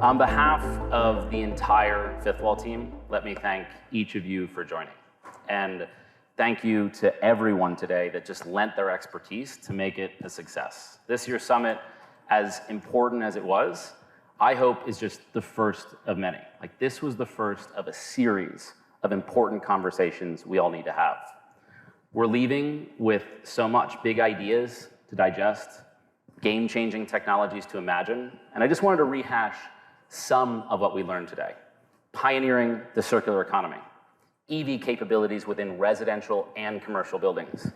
On behalf of the entire Fifth Wall team, let me thank each of you for joining. And thank you to everyone today that just lent their expertise to make it a success. This year's summit, as important as it was, I hope is just the first of many. Like, this was the first of a series of important conversations we all need to have. We're leaving with so much big ideas to digest, game-changing technologies to imagine, and I just wanted to rehash some of what we learned today. Pioneering the circular economy, EV capabilities within residential and commercial buildings,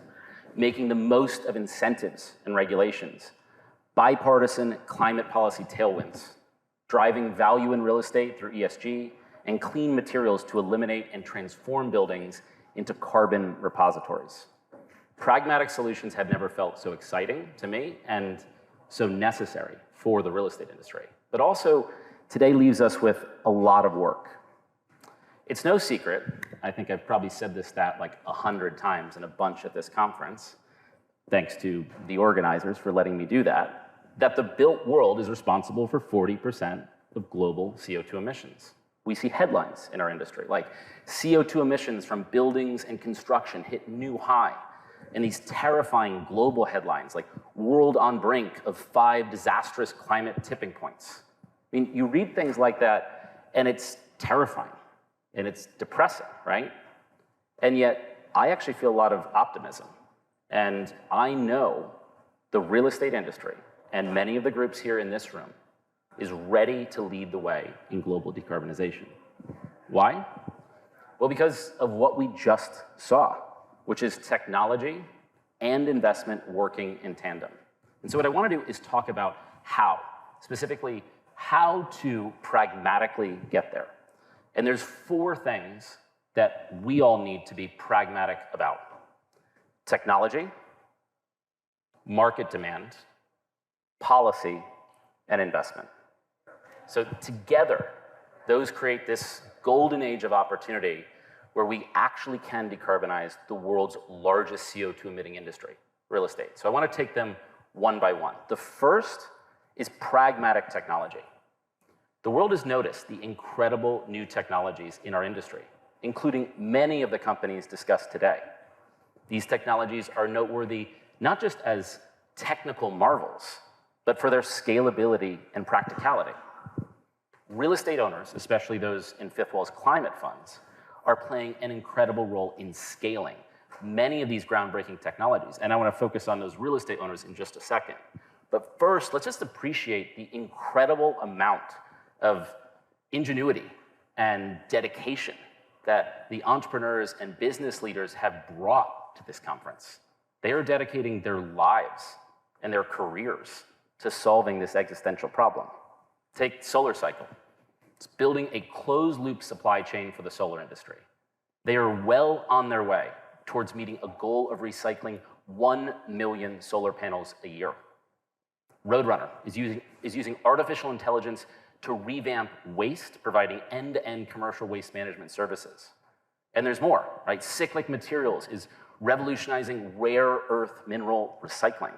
making the most of incentives and regulations, bipartisan climate policy tailwinds, driving value in real estate through ESG, and clean materials to eliminate and transform buildings into carbon repositories. Pragmatic solutions have never felt so exciting to me and so necessary for the real estate industry. But also, today leaves us with a lot of work. It's no secret, I think I've probably said this stat like 100 times in a bunch at this conference, thanks to the organizers for letting me do that the built world is responsible for 40% of global CO2 emissions. We see headlines in our industry, like CO2 emissions from buildings and construction hit new high, and these terrifying global headlines like world on brink of 5 disastrous climate tipping points. I mean, you read things like that, and it's terrifying, and it's depressing, right? And yet, I actually feel a lot of optimism. And I know the real estate industry, and many of the groups here in this room, is ready to lead the way in global decarbonization. Why? Well, because of what we just saw, which is technology and investment working in tandem. And so what I want to do is talk about how, specifically, how to pragmatically get there. And there's 4 things that we all need to be pragmatic about: technology, market demand, policy, and investment. So together, those create this golden age of opportunity where we actually can decarbonize the world's largest CO2 emitting industry, real estate. So I want to take them one by one. The first is pragmatic technology. The world has noticed the incredible new technologies in our industry, including many of the companies discussed today. These technologies are noteworthy not just as technical marvels, but for their scalability and practicality. Real estate owners, especially those in Fifth Wall's climate funds, are playing an incredible role in scaling many of these groundbreaking technologies. And I want to focus on those real estate owners in just a second. But first, let's just appreciate the incredible amount of ingenuity and dedication that the entrepreneurs and business leaders have brought to this conference. They are dedicating their lives and their careers to solving this existential problem. Take SolarCycle. It's building a closed-loop supply chain for the solar industry. They are well on their way towards meeting a goal of recycling 1 million solar panels a year. Roadrunner is using artificial intelligence to revamp waste, providing end-to-end commercial waste management services. And there's more, right? Cyclic Materials is revolutionizing rare earth mineral recycling.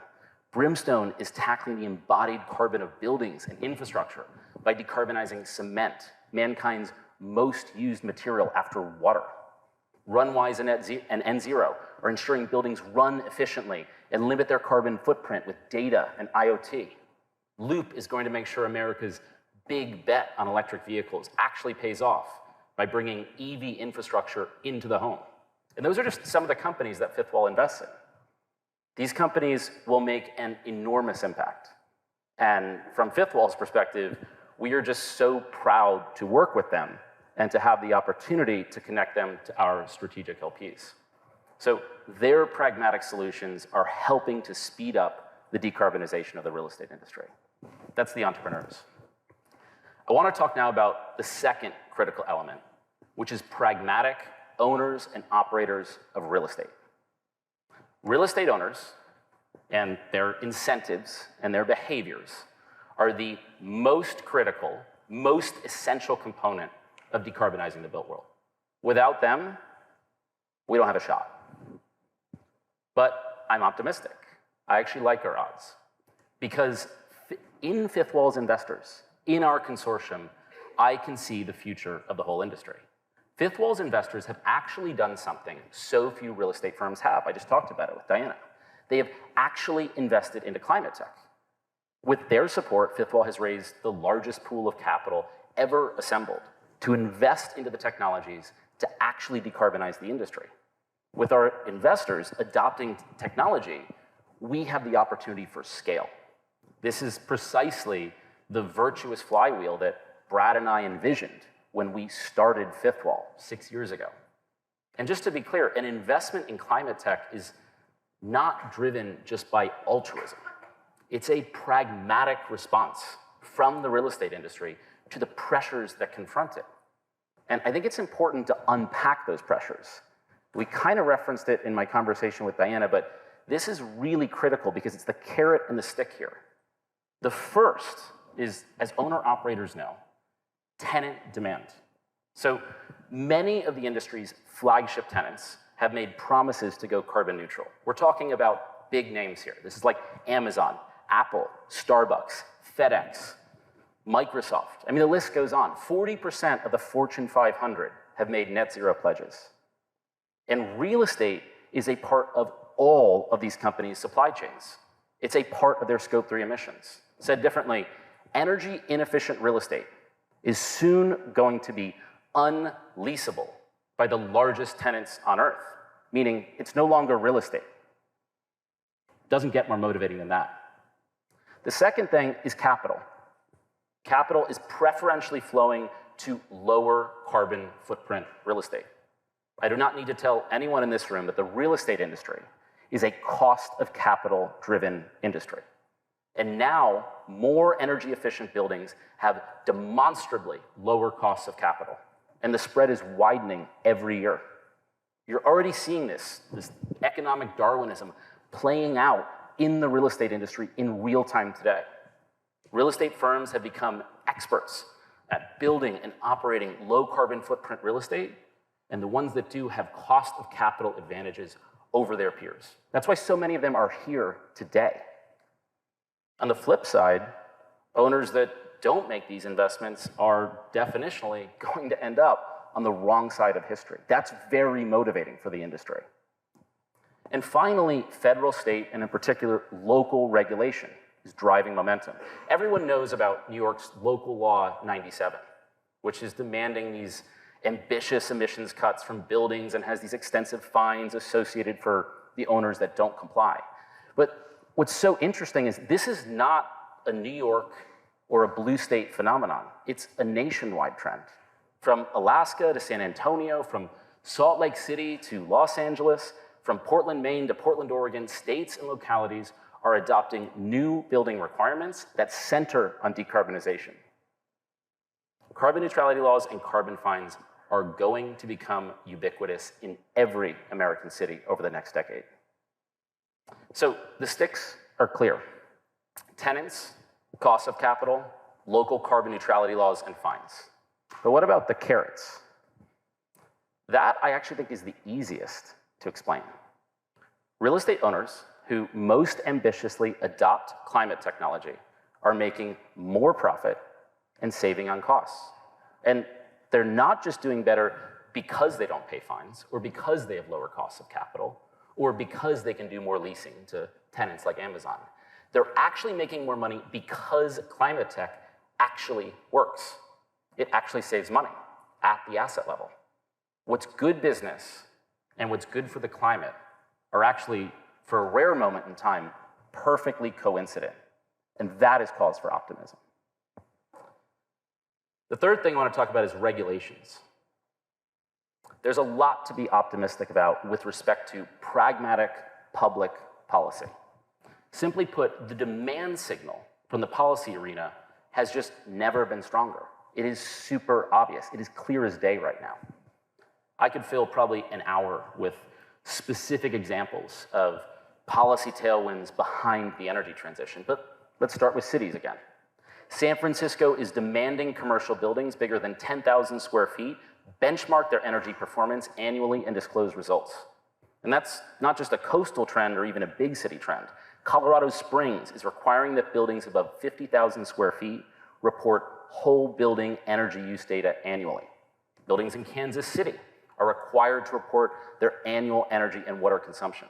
Brimstone is tackling the embodied carbon of buildings and infrastructure by decarbonizing cement, mankind's most used material after water. Runwise and N0 are ensuring buildings run efficiently and limit their carbon footprint with data and IoT. Loop is going to make sure America's big bet on electric vehicles actually pays off by bringing EV infrastructure into the home. And those are just some of the companies that Fifth Wall invests in. These companies will make an enormous impact. And from Fifth Wall's perspective, we are just so proud to work with them and to have the opportunity to connect them to our strategic LPs. So their pragmatic solutions are helping to speed up the decarbonization of the real estate industry. That's the entrepreneurs. I want to talk now about the second critical element, which is pragmatic owners and operators of real estate. Real estate owners and their incentives and their behaviors are the most critical, most essential component of decarbonizing the built world. Without them, we don't have a shot. But I'm optimistic. I actually like our odds. Because in Fifth Wall's investors, in our consortium, I can see the future of the whole industry. Fifth Wall's investors have actually done something so few real estate firms have. I just talked about it with Diana. They have actually invested into climate tech. With their support, Fifth Wall has raised the largest pool of capital ever assembled to invest into the technologies to actually decarbonize the industry. With our investors adopting technology, we have the opportunity for scale. This is precisely the virtuous flywheel that Brad and I envisioned when we started Fifth Wall 6 years ago. And just to be clear, an investment in climate tech is not driven just by altruism. It's a pragmatic response from the real estate industry to the pressures that confront it. And I think it's important to unpack those pressures. We kind of referenced it in my conversation with Diana, but this is really critical because it's the carrot and the stick here. The first is, as owner-operators know, tenant demand. So many of the industry's flagship tenants have made promises to go carbon neutral. We're talking about big names here. This is like Amazon, Apple, Starbucks, FedEx, Microsoft. I mean, the list goes on. 40% of the Fortune 500 have made net zero pledges. And real estate is a part of all of these companies' supply chains. It's a part of their Scope 3 emissions. Said differently, energy inefficient real estate is soon going to be unleasable by the largest tenants on Earth, meaning it's no longer real estate. Doesn't get more motivating than that. The second thing is capital. Capital is preferentially flowing to lower carbon footprint real estate. I do not need to tell anyone in this room that the real estate industry is a cost of capital driven industry. And now more energy efficient buildings have demonstrably lower costs of capital. And the spread is widening every year. You're already seeing this economic Darwinism playing out in the real estate industry in real time today. Real estate firms have become experts at building and operating low carbon footprint real estate, and the ones that do have cost of capital advantages over their peers. That's why so many of them are here today. On the flip side, owners that don't make these investments are definitionally going to end up on the wrong side of history. That's very motivating for the industry. And finally, federal, state, and in particular, local regulation is driving momentum. Everyone knows about New York's Local Law 97, which is demanding these ambitious emissions cuts from buildings and has these extensive fines associated for the owners that don't comply. But what's so interesting is this is not a New York or a blue state phenomenon. It's a nationwide trend. From Alaska to San Antonio, from Salt Lake City to Los Angeles, from Portland, Maine to Portland, Oregon, states and localities are adopting new building requirements that center on decarbonization. Carbon neutrality laws and carbon fines are going to become ubiquitous in every American city over the next decade. So the sticks are clear. Tenants, cost of capital, local carbon neutrality laws, and fines. But what about the carrots? That I actually think is the easiest to explain. Real estate owners who most ambitiously adopt climate technology are making more profit and saving on costs. And they're not just doing better because they don't pay fines or because they have lower costs of capital or because they can do more leasing to tenants like Amazon. They're actually making more money because climate tech actually works. It actually saves money at the asset level. What's good business and what's good for the climate are actually, for a rare moment in time, perfectly coincident. And that is cause for optimism. The third thing I want to talk about is regulations. There's a lot to be optimistic about with respect to pragmatic public policy. Simply put, the demand signal from the policy arena has just never been stronger. It is super obvious. It is clear as day right now. I could fill probably an hour with specific examples of policy tailwinds behind the energy transition, but let's start with cities again. San Francisco is demanding commercial buildings bigger than 10,000 square feet benchmark their energy performance annually and disclose results. And that's not just a coastal trend or even a big city trend. Colorado Springs is requiring that buildings above 50,000 square feet report whole building energy use data annually. Buildings in Kansas City are required to report their annual energy and water consumption.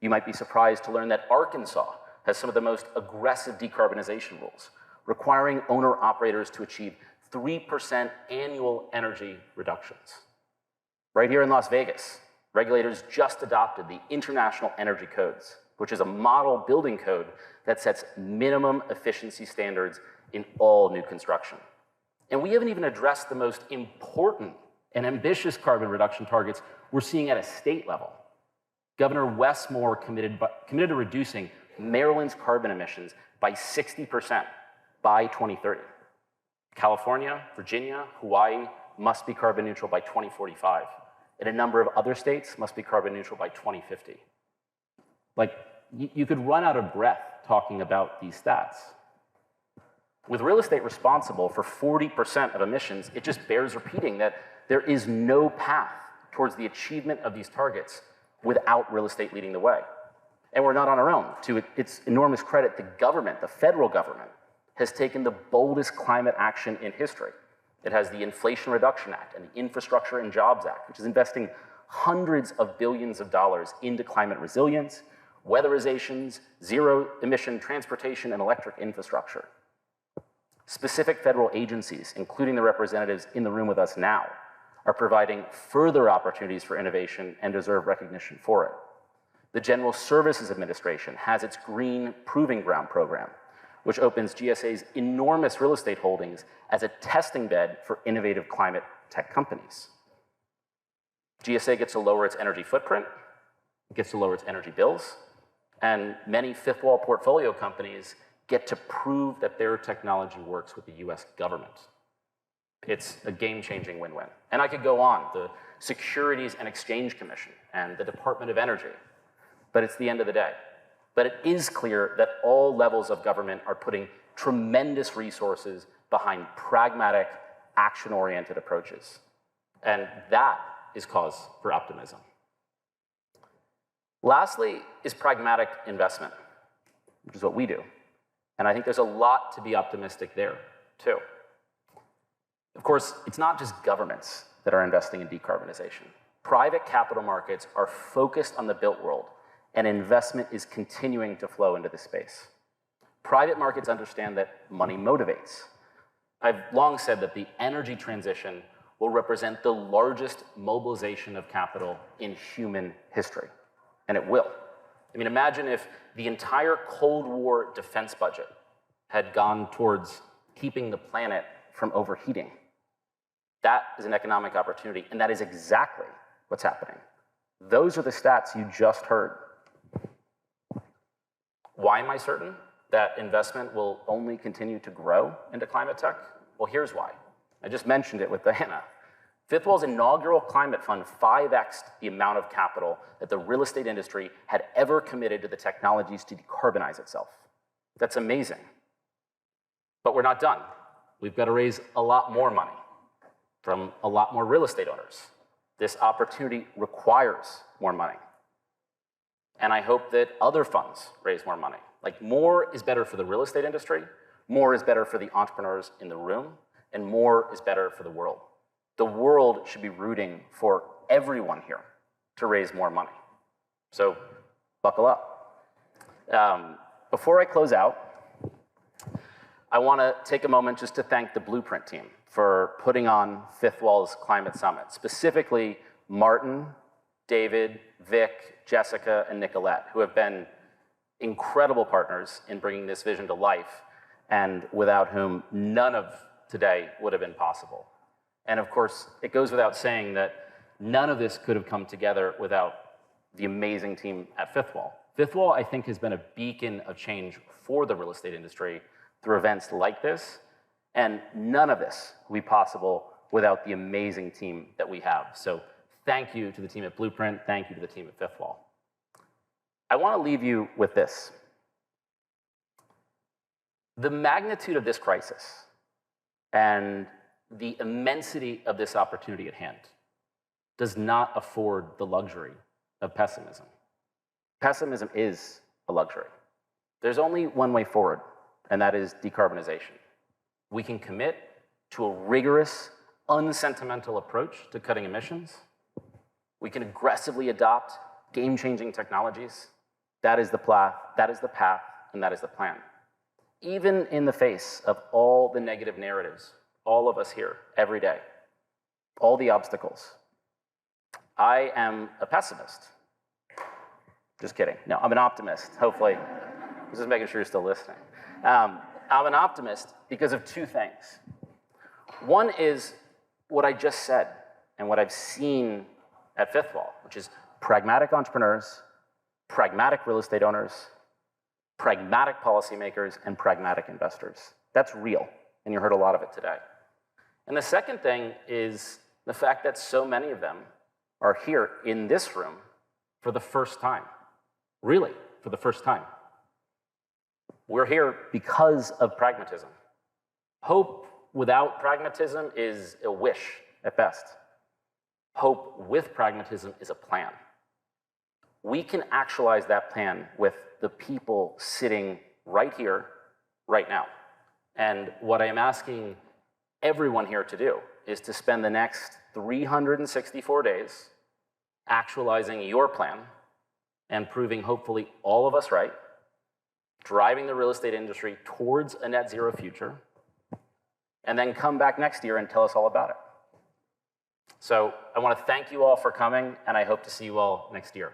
You might be surprised to learn that Arkansas has some of the most aggressive decarbonization rules, requiring owner-operators to achieve 3% annual energy reductions. Right here in Las Vegas, regulators just adopted the International Energy Codes, which is a model building code that sets minimum efficiency standards in all new construction. And we haven't even addressed the most important and ambitious carbon reduction targets we're seeing at a state level. Governor Wes Moore committed to reducing Maryland's carbon emissions by 60% by 2030. California, Virginia, Hawaii must be carbon neutral by 2045. And a number of other states must be carbon neutral by 2050. Like, you could run out of breath talking about these stats. With real estate responsible for 40% of emissions, it just bears repeating that there is no path towards the achievement of these targets without real estate leading the way. And we're not on our own. To its enormous credit, the government, the federal government, has taken the boldest climate action in history. It has the Inflation Reduction Act and the Infrastructure and Jobs Act, which is investing hundreds of billions of dollars into climate resilience, weatherizations, zero-emission transportation, and electric infrastructure. Specific federal agencies, including the representatives in the room with us now, are providing further opportunities for innovation and deserve recognition for it. The General Services Administration has its Green Proving Ground program, which opens GSA's enormous real estate holdings as a testing bed for innovative climate tech companies. GSA gets to lower its energy footprint, it gets to lower its energy bills, and many fifth wall portfolio companies get to prove that their technology works with the US government. It's a game-changing win-win. And I could go on, the Securities and Exchange Commission and the Department of Energy, but it's the end of the day. But it is clear that all levels of government are putting tremendous resources behind pragmatic, action-oriented approaches. And that is cause for optimism. Lastly is pragmatic investment, which is what we do. And I think there's a lot to be optimistic there, too. Of course, it's not just governments that are investing in decarbonization. Private capital markets are focused on the built world, and investment is continuing to flow into this space. Private markets understand that money motivates. I've long said that the energy transition will represent the largest mobilization of capital in human history, and it will. I mean, imagine if the entire Cold War defense budget had gone towards keeping the planet from overheating. That is an economic opportunity, and that is exactly what's happening. Those are the stats you just heard. Why am I certain that investment will only continue to grow into climate tech? Well, here's why. I just mentioned it with Diana. Fifth Wall's inaugural climate fund 5x'd the amount of capital that the real estate industry had ever committed to the technologies to decarbonize itself. That's amazing. But we're not done. We've got to raise a lot more money from a lot more real estate owners. This opportunity requires more money. And I hope that other funds raise more money. Like, more is better for the real estate industry, more is better for the entrepreneurs in the room, and more is better for the world. The world should be rooting for everyone here to raise more money. So buckle up. Before I close out, I want to take a moment just to thank the Blueprint team for putting on Fifth Wall's Climate Summit, specifically Martin, David, Vic, Jessica, and Nicolette, who have been incredible partners in bringing this vision to life, and without whom none of today would have been possible. And of course, it goes without saying that none of this could have come together without the amazing team at Fifth Wall. Fifth Wall, I think, has been a beacon of change for the real estate industry through events like this, and none of this would be possible without the amazing team that we have. So thank you to the team at Blueprint, thank you to the team at Fifth Wall. I want to leave you with this. The magnitude of this crisis and the immensity of this opportunity at hand does not afford the luxury of pessimism. Pessimism is a luxury. There's only one way forward, and that is decarbonization. We can commit to a rigorous, unsentimental approach to cutting emissions. We can aggressively adopt game-changing technologies. That is the path, and that is the plan. Even in the face of all the negative narratives, all of us here, every day, all the obstacles, I am a pessimist. Just kidding. No, I'm an optimist, hopefully. I'm just making sure you're still listening. I'm an optimist because of two things. One is what I just said and what I've seen at Fifthwall, which is pragmatic entrepreneurs, pragmatic real estate owners, pragmatic policymakers, and pragmatic investors. That's real, and you heard a lot of it today. And the second thing is the fact that so many of them are here in this room for the first time. Really, for the first time. We're here because of pragmatism. Hope without pragmatism is a wish at best. Hope with pragmatism is a plan. We can actualize that plan with the people sitting right here, right now. And what I am asking everyone here to do is to spend the next 364 days actualizing your plan and proving hopefully all of us right, driving the real estate industry towards a net zero future, and then come back next year and tell us all about it. So I want to thank you all for coming, and I hope to see you all next year.